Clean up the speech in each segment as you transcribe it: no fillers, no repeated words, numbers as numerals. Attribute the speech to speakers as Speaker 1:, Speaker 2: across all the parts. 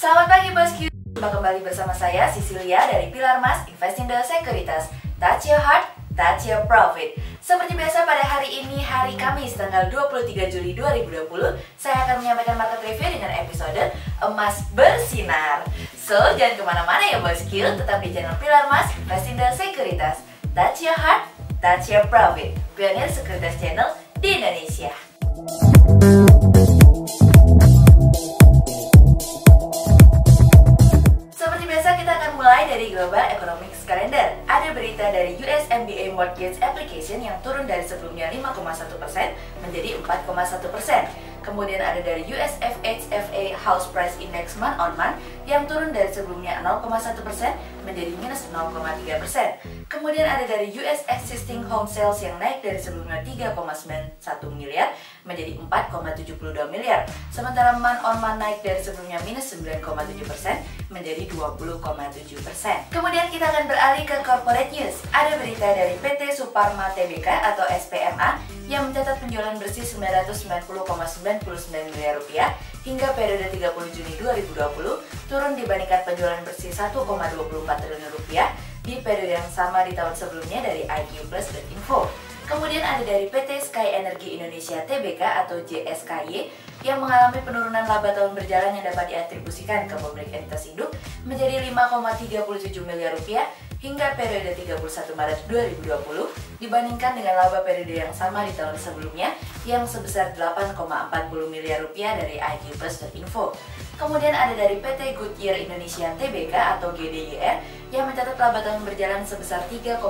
Speaker 1: Selamat pagi bosku. Jumpa kembali bersama saya Cecilia dari Pilar Mas Investindo Sekuritas. Touch your heart, touch your profit. Seperti biasa pada hari ini, hari Kamis tanggal 23 Juli 2020, saya akan menyampaikan market review dengan episode Emas Bersinar. So, jangan kemana-mana ya bosku, tetap di channel Pilar Mas Investindo Sekuritas. Touch your heart, touch your profit. Pionir Sekuritas Channel di Indonesia. Mulai dari Global Economics Calendar, ada berita dari US MBA Mortgage Application yang turun dari sebelumnya 5,1% menjadi 4,1%. Kemudian ada dari US FHFA House Price Index month on month yang turun dari sebelumnya 0,1% menjadi minus 0,3%. Kemudian ada dari US Existing Home Sales yang naik dari sebelumnya 3,91 miliar menjadi 4,72 miliar. Sementara month on month naik dari sebelumnya minus 9,7% menjadi 20,7%. Kemudian kita akan beralih ke corporate news. Ada berita dari PT Suparma Tbk atau SPMA yang mencatat penjualan bersih 990,99 miliar rupiah hingga periode 30 Juni 2020 turun dibandingkan penjualan bersih 1,24 triliun rupiah di periode yang sama di tahun sebelumnya dari iqplus.info. Kemudian ada dari PT Sky Energy Indonesia Tbk atau JSKY yang mengalami penurunan laba tahun berjalan yang dapat diatribusikan ke pemilik entitas induk menjadi 5,37 miliar rupiah hingga periode 31 Maret 2020 dibandingkan dengan laba periode yang sama di tahun sebelumnya yang sebesar 8,40 miliar rupiah dari iqplus.info. Kemudian ada dari PT Goodyear Indonesia Tbk atau GDYR yang mencatat laba tahun berjalan sebesar 3,41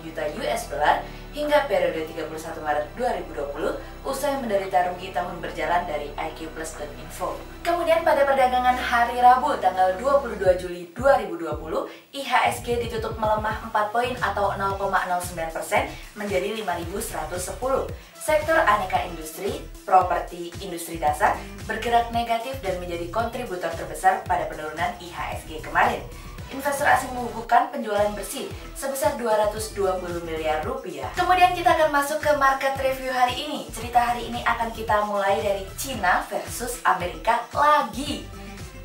Speaker 1: juta US dollar hingga periode 31 Maret 2020 usai menderita rugi tahun berjalan dari iqplus.info. Kemudian pada perdagangan hari Rabu tanggal 22 Juli 2020, IHSG ditutup melemah 4 poin atau 0,09% menjadi 5.110. Sektor aneka industri, properti, industri dasar bergerak negatif dan menjadi kontributor terbesar pada penurunan IHSG kemarin. Investor asing mengukuhkan penjualan bersih sebesar 220 miliar rupiah. Kemudian kita akan masuk ke market review hari ini. Cerita hari ini akan kita mulai dari Cina versus Amerika lagi.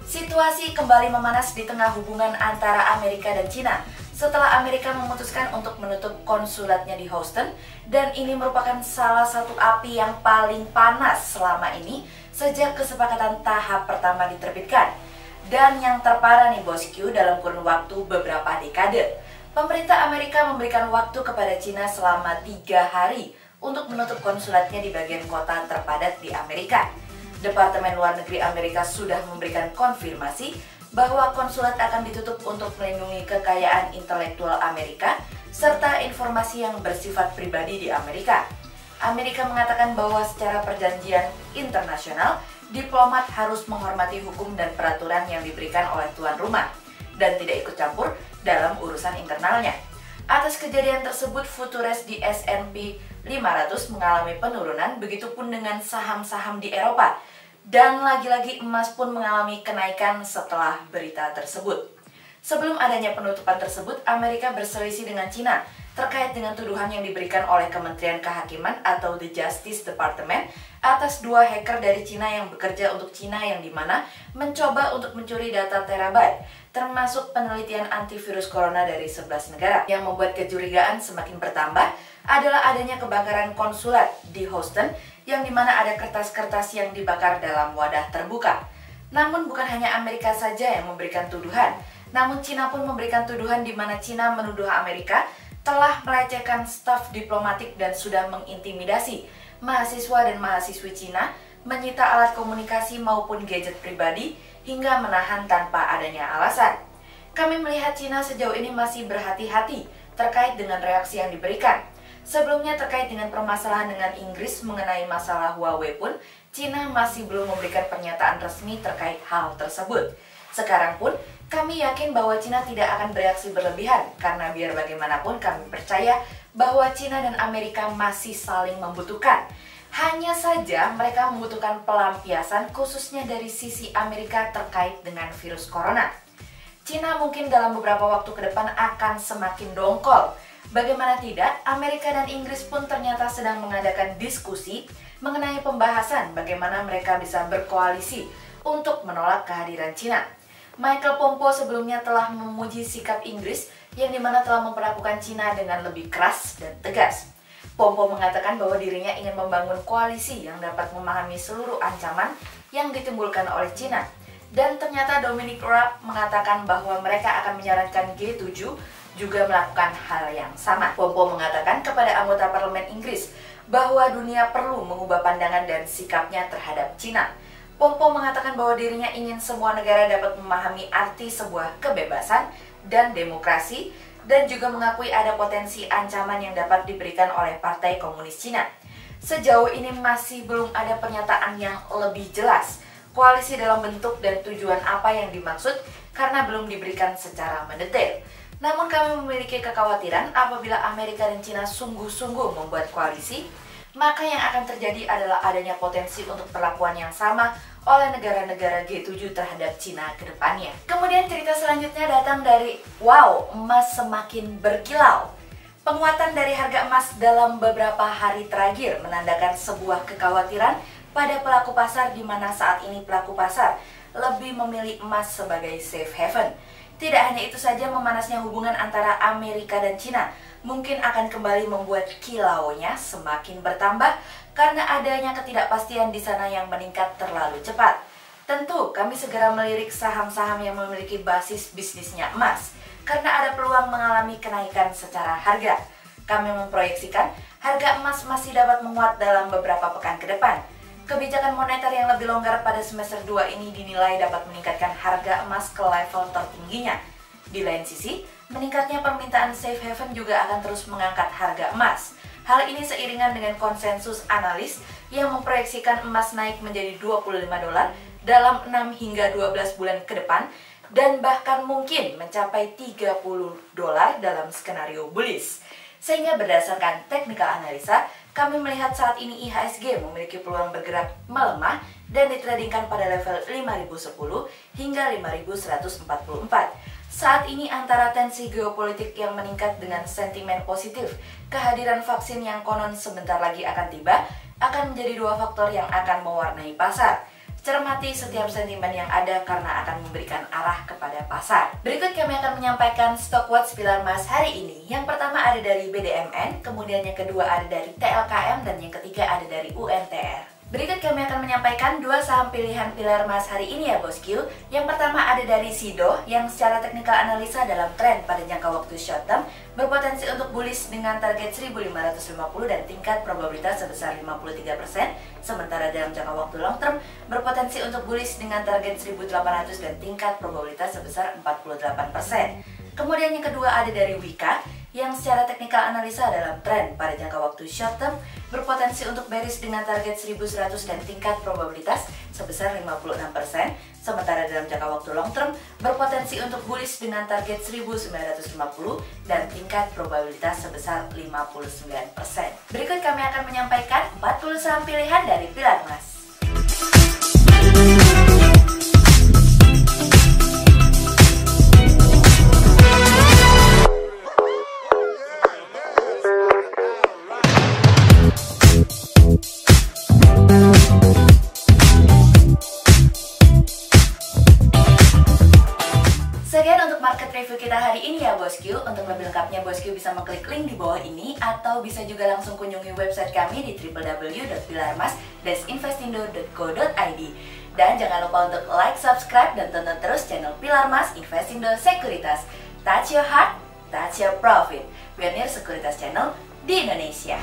Speaker 1: Situasi kembali memanas di tengah hubungan antara Amerika dan Cina setelah Amerika memutuskan untuk menutup konsulatnya di Houston, dan ini merupakan salah satu api yang paling panas selama ini sejak kesepakatan tahap pertama diterbitkan. Dan yang terparah nih bosku, dalam kurun waktu beberapa dekade, pemerintah Amerika memberikan waktu kepada Cina selama 3 hari untuk menutup konsulatnya di bagian kota terpadat di Amerika. Departemen Luar Negeri Amerika sudah memberikan konfirmasi bahwa konsulat akan ditutup untuk melindungi kekayaan intelektual Amerika serta informasi yang bersifat pribadi di Amerika. Amerika mengatakan bahwa secara perjanjian internasional, diplomat harus menghormati hukum dan peraturan yang diberikan oleh tuan rumah dan tidak ikut campur dalam urusan internalnya. Atas kejadian tersebut, Futures di S&P 500 mengalami penurunan, begitupun dengan saham-saham di Eropa. Dan lagi-lagi emas pun mengalami kenaikan setelah berita tersebut. Sebelum adanya penutupan tersebut, Amerika berselisih dengan Cina terkait dengan tuduhan yang diberikan oleh Kementerian Kehakiman atau The Justice Department atas 2 hacker dari Cina yang bekerja untuk Cina yang dimana mencoba untuk mencuri data terabyte, termasuk penelitian antivirus corona dari 11 negara. Yang membuat kecurigaan semakin bertambah adalah adanya kebakaran konsulat di Houston yang dimana ada kertas-kertas yang dibakar dalam wadah terbuka. Namun bukan hanya Amerika saja yang memberikan tuduhan, namun Cina pun memberikan tuduhan di mana Cina menuduh Amerika telah melecehkan staf diplomatik dan sudah mengintimidasi mahasiswa dan mahasiswi Cina, menyita alat komunikasi maupun gadget pribadi hingga menahan tanpa adanya alasan. Kami melihat Cina sejauh ini masih berhati-hati terkait dengan reaksi yang diberikan. Sebelumnya terkait dengan permasalahan dengan Inggris mengenai masalah Huawei pun, Cina masih belum memberikan pernyataan resmi terkait hal tersebut. Sekarang pun, kami yakin bahwa Cina tidak akan bereaksi berlebihan, karena biar bagaimanapun kami percaya bahwa Cina dan Amerika masih saling membutuhkan. Hanya saja mereka membutuhkan pelampiasan khususnya dari sisi Amerika terkait dengan virus corona. Cina mungkin dalam beberapa waktu ke depan akan semakin dongkol. Bagaimana tidak, Amerika dan Inggris pun ternyata sedang mengadakan diskusi mengenai pembahasan bagaimana mereka bisa berkoalisi untuk menolak kehadiran Cina. Michael Pompeo sebelumnya telah memuji sikap Inggris yang dimana telah memperlakukan Cina dengan lebih keras dan tegas. Pompeo mengatakan bahwa dirinya ingin membangun koalisi yang dapat memahami seluruh ancaman yang ditimbulkan oleh Cina. Dan ternyata Dominic Raab mengatakan bahwa mereka akan menyarankan G7 juga melakukan hal yang sama. Pompeo mengatakan kepada anggota parlemen Inggris bahwa dunia perlu mengubah pandangan dan sikapnya terhadap Cina. Pompeo mengatakan bahwa dirinya ingin semua negara dapat memahami arti sebuah kebebasan dan demokrasi, dan juga mengakui ada potensi ancaman yang dapat diberikan oleh Partai Komunis Cina. Sejauh ini masih belum ada pernyataan yang lebih jelas koalisi dalam bentuk dan tujuan apa yang dimaksud karena belum diberikan secara mendetail. Namun kami memiliki kekhawatiran apabila Amerika dan Cina sungguh-sungguh membuat koalisi, maka yang akan terjadi adalah adanya potensi untuk perlakuan yang sama oleh negara-negara G7 terhadap Cina ke depannya. Kemudian cerita selanjutnya datang dari wow, emas semakin berkilau. Penguatan dari harga emas dalam beberapa hari terakhir menandakan sebuah kekhawatiran pada pelaku pasar, di mana saat ini pelaku pasar lebih memilih emas sebagai safe haven. Tidak hanya itu saja, memanasnya hubungan antara Amerika dan Cina mungkin akan kembali membuat kilaunya semakin bertambah karena adanya ketidakpastian di sana yang meningkat terlalu cepat. Tentu kami segera melirik saham-saham yang memiliki basis bisnisnya emas karena ada peluang mengalami kenaikan secara harga. Kami memproyeksikan harga emas masih dapat menguat dalam beberapa pekan ke depan. Kebijakan moneter yang lebih longgar pada semester 2 ini dinilai dapat meningkatkan harga emas ke level tertingginya. Di lain sisi, meningkatnya permintaan safe haven juga akan terus mengangkat harga emas. Hal ini seiringan dengan konsensus analis yang memproyeksikan emas naik menjadi 25 dolar dalam 6 hingga 12 bulan ke depan dan bahkan mungkin mencapai 30 dolar dalam skenario bullish. Sehingga berdasarkan technical analisa, kami melihat saat ini IHSG memiliki peluang bergerak melemah dan ditradingkan pada level 5010 hingga 5144. Saat ini antara tensi geopolitik yang meningkat dengan sentimen positif, kehadiran vaksin yang konon sebentar lagi akan tiba, akan menjadi dua faktor yang akan mewarnai pasar. Cermati setiap sentimen yang ada karena akan memberikan arah kepada pasar. Berikut kami akan menyampaikan stock watch pilar emas hari ini. Yang pertama ada dari BDMN, kemudian yang kedua ada dari TLKM, dan yang ketiga ada dari UNTR. Berikut kami akan menyampaikan dua saham pilihan pilar emas hari ini ya bosku. Yang pertama ada dari SIDO yang secara teknikal analisa dalam tren pada jangka waktu short term berpotensi untuk bullish dengan target 1550 dan tingkat probabilitas sebesar 53%. Sementara dalam jangka waktu long term berpotensi untuk bullish dengan target 1800 dan tingkat probabilitas sebesar 48%. Kemudian yang kedua ada dari Wika yang secara teknikal analisa dalam tren pada jangka waktu short term berpotensi untuk bearish dengan target 1100 dan tingkat probabilitas sebesar 56%. Sementara dalam jangka waktu long term berpotensi untuk bullish dengan target 1950 dan tingkat probabilitas sebesar 59%. Berikut kami akan menyampaikan 40 saham pilihan dari pilar emas. Sekian untuk market review kita hari ini ya bosku. Untuk lebih lengkapnya bosku bisa mengklik link di bawah ini atau bisa juga langsung kunjungi website kami di www.pilarmas-investindo.co.id. Dan jangan lupa untuk like, subscribe, dan tonton terus channel Pilar Mas Investindo Sekuritas. Touch your heart, touch your profit. Pionir Sekuritas Channel di Indonesia.